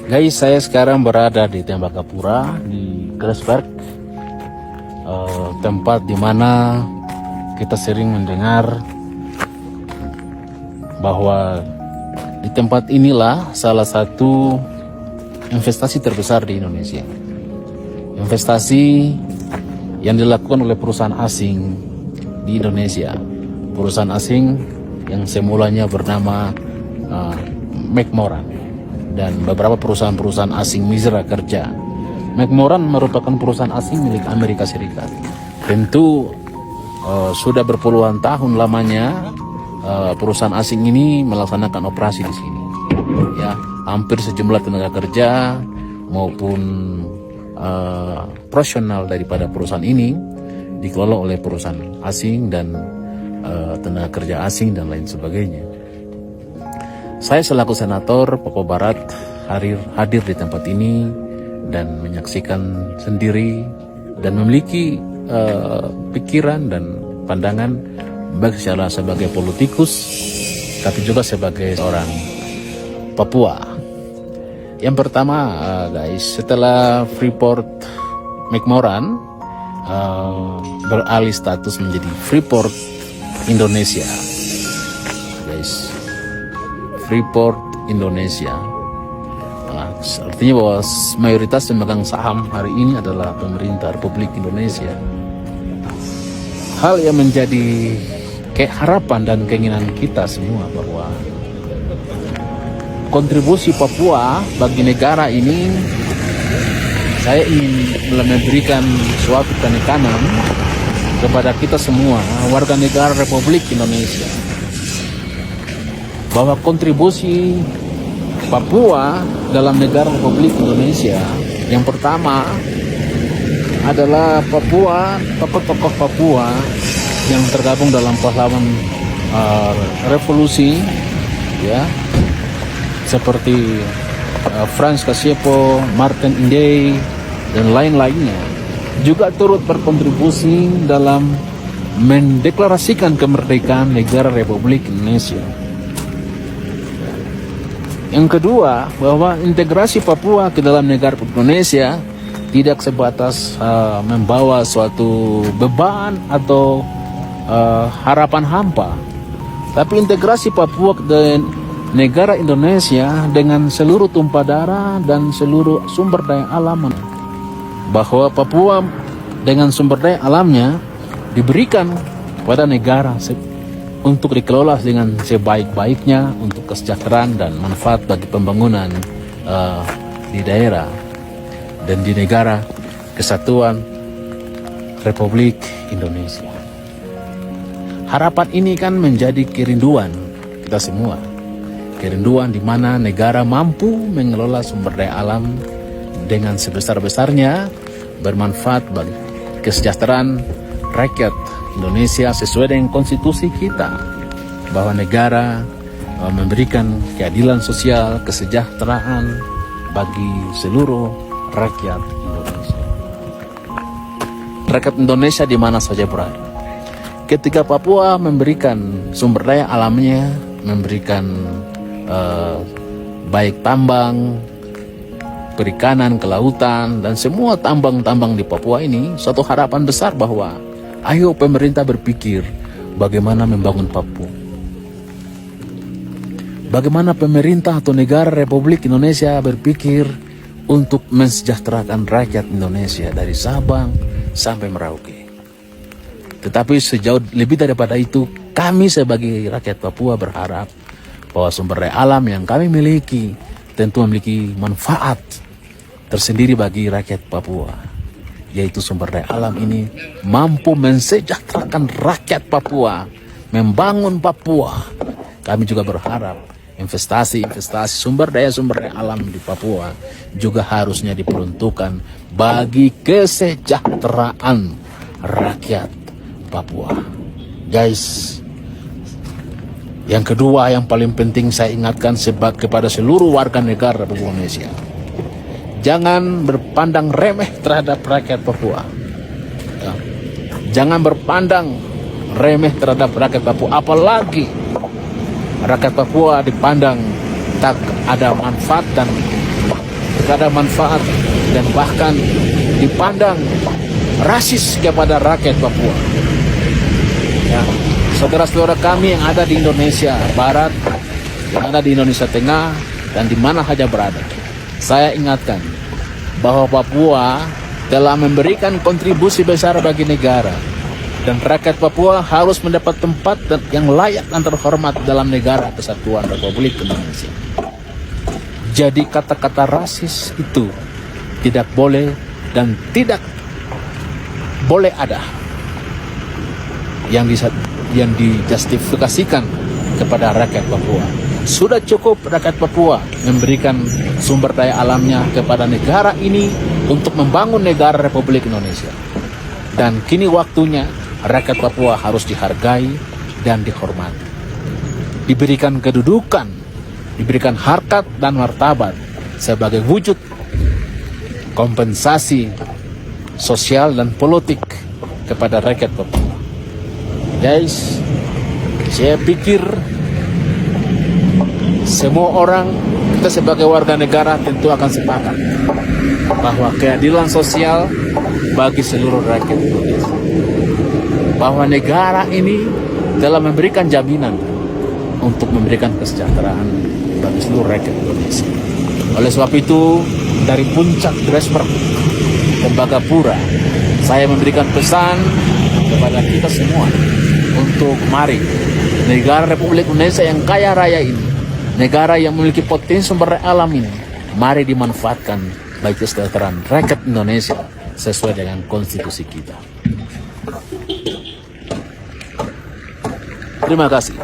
Guys, saya sekarang berada di Tembagapura di Grasberg, tempat dimana kita sering mendengar bahwa di tempat inilah salah satu investasi terbesar di Indonesia. Investasi yang dilakukan oleh perusahaan asing di Indonesia, perusahaan asing yang semulanya bernama McMoran dan beberapa perusahaan-perusahaan asing mitra kerja. McMoran merupakan perusahaan asing milik Amerika Serikat. Tentu sudah berpuluhan tahun lamanya perusahaan asing ini melaksanakan operasi di sini. Ya, hampir sejumlah tenaga kerja maupun profesional daripada perusahaan ini dikelola oleh perusahaan asing dan tenaga kerja asing dan lain sebagainya. Saya selaku senator Papua Barat hadir di tempat ini dan menyaksikan sendiri dan memiliki pikiran dan pandangan baik sebagai politikus tapi juga sebagai seorang Papua. Yang pertama guys, setelah Freeport McMoran beralih status menjadi Freeport Indonesia, guys, Freeport Indonesia. Artinya bahwa mayoritas pemegang saham hari ini adalah pemerintah Republik Indonesia. Hal yang menjadi harapan dan keinginan kita semua bahwa kontribusi Papua bagi negara ini, saya ingin memberikan suatu penekanan kepada kita semua warga negara Republik Indonesia bahwa kontribusi Papua dalam negara Republik Indonesia yang pertama adalah tokoh Papua yang tergabung dalam pahlawan revolusi, ya, seperti Frans Kasiepo, Martin Inday dan lain-lainnya juga turut berkontribusi dalam mendeklarasikan kemerdekaan negara Republik Indonesia. Yang kedua, bahwa integrasi Papua ke dalam negara Indonesia tidak sebatas membawa suatu beban atau harapan hampa, tapi integrasi Papua ke negara Indonesia dengan seluruh tumpah darah dan seluruh sumber daya alam, bahwa Papua dengan sumber daya alamnya diberikan pada negara untuk dikelola dengan sebaik-baiknya untuk kesejahteraan dan manfaat bagi pembangunan di daerah dan di negara kesatuan Republik Indonesia. Harapan ini kan menjadi kerinduan kita semua. Kerinduan di mana negara mampu mengelola sumber daya alam dengan sebesar-besarnya, bermanfaat bagi kesejahteraan rakyat Indonesia sesuai dengan konstitusi kita, bahwa negara memberikan keadilan sosial, kesejahteraan bagi seluruh rakyat Indonesia. Rakyat Indonesia di mana saja berada. Ketika Papua memberikan sumber daya alamnya, memberikan baik tambang, perikanan, kelautan, dan semua tambang-tambang di Papua ini, suatu harapan besar bahwa ayo pemerintah berpikir bagaimana membangun Papua. Bagaimana pemerintah atau negara Republik Indonesia berpikir untuk mensejahterakan rakyat Indonesia dari Sabang sampai Merauke. Tetapi sejauh lebih daripada itu, kami sebagai rakyat Papua berharap bahwa sumber daya alam yang kami miliki tentu memiliki manfaat tersendiri bagi rakyat Papua, yaitu sumber daya alam ini mampu mensejahterakan rakyat Papua, membangun Papua. Kami juga berharap investasi sumber daya alam di Papua juga harusnya diperuntukkan bagi kesejahteraan rakyat Papua. Guys, yang kedua yang paling penting saya ingatkan kepada seluruh warga negara Republik Indonesia, jangan berpandang remeh terhadap rakyat Papua. Ya. Jangan berpandang remeh terhadap rakyat Papua, apalagi rakyat Papua dipandang tak ada manfaat dan tidak ada manfaat, dan bahkan dipandang rasis kepada rakyat Papua. Ya, saudara-saudara kami yang ada di Indonesia Barat, yang ada di Indonesia Tengah, dan di mana saja berada, saya ingatkan bahwa Papua telah memberikan kontribusi besar bagi negara, dan rakyat Papua harus mendapat tempat yang layak dan terhormat dalam negara kesatuan Republik Indonesia. Jadi kata-kata rasis itu tidak boleh dan tidak boleh ada yang dijustifikasikan kepada rakyat Papua. Sudah cukup rakyat Papua memberikan sumber daya alamnya kepada negara ini untuk membangun negara Republik Indonesia. Dan kini waktunya rakyat Papua harus dihargai dan dihormati. Diberikan kedudukan, diberikan harkat dan martabat sebagai wujud kompensasi sosial dan politik kepada rakyat Papua. Guys, saya pikir semua orang, kita sebagai warga negara tentu akan sepakat bahwa keadilan sosial bagi seluruh rakyat Indonesia, bahwa negara ini telah memberikan jaminan untuk memberikan kesejahteraan bagi seluruh rakyat Indonesia. Oleh sebab itu, dari puncak Grassberg Tembagapura, saya memberikan pesan kepada kita semua untuk mari negara Republik Indonesia yang kaya raya ini, negara yang memiliki potensi sumber daya alam ini, mari dimanfaatkan bagi kesejahteraan rakyat Indonesia sesuai dengan konstitusi kita. Terima kasih.